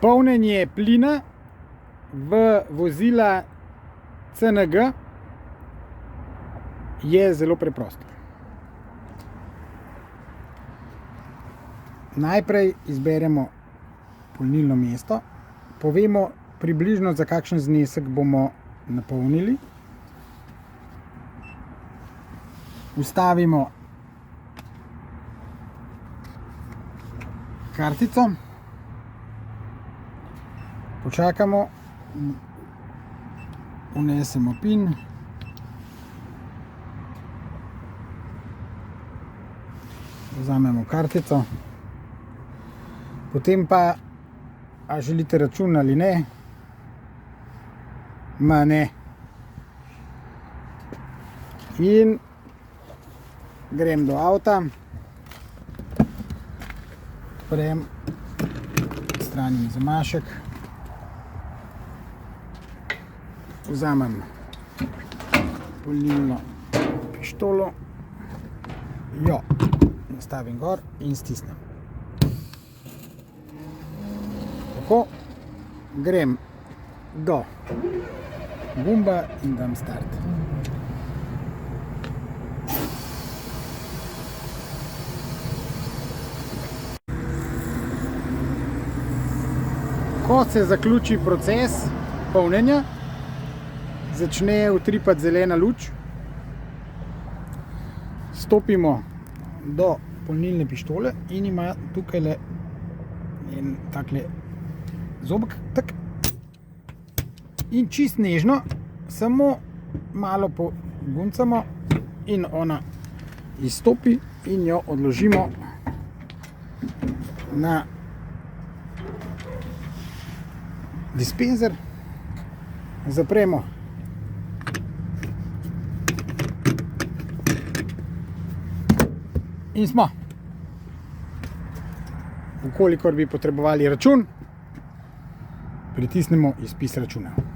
Polnjenje plina v vozila CNG je zelo preprosto. Najprej izberemo polnilno mesto, povemo približno, za kakšen znesek bomo napolnili. Vstavimo kartico, počakamo, vnesemo PIN, vzamemo kartico, potem pa, a želite račun ali ne, ne. In grem do avta, odprem, odstranim zamašek, vzamem polnilno pištolo, jo nastavim gor in stisnem. Tako, grem do gumba in dam start. Ko se zaključi proces polnjenja, začne utripati zelena luč, stopimo do polnilne pištole in ima tukaj en takle zobek, tak, in čist nežno, samo malo poguncamo in ona izstopi in jo odložimo na dispenzer, zapremo in smo. Vkolikor bi potrebovali račun, pritisnemo izpis računa.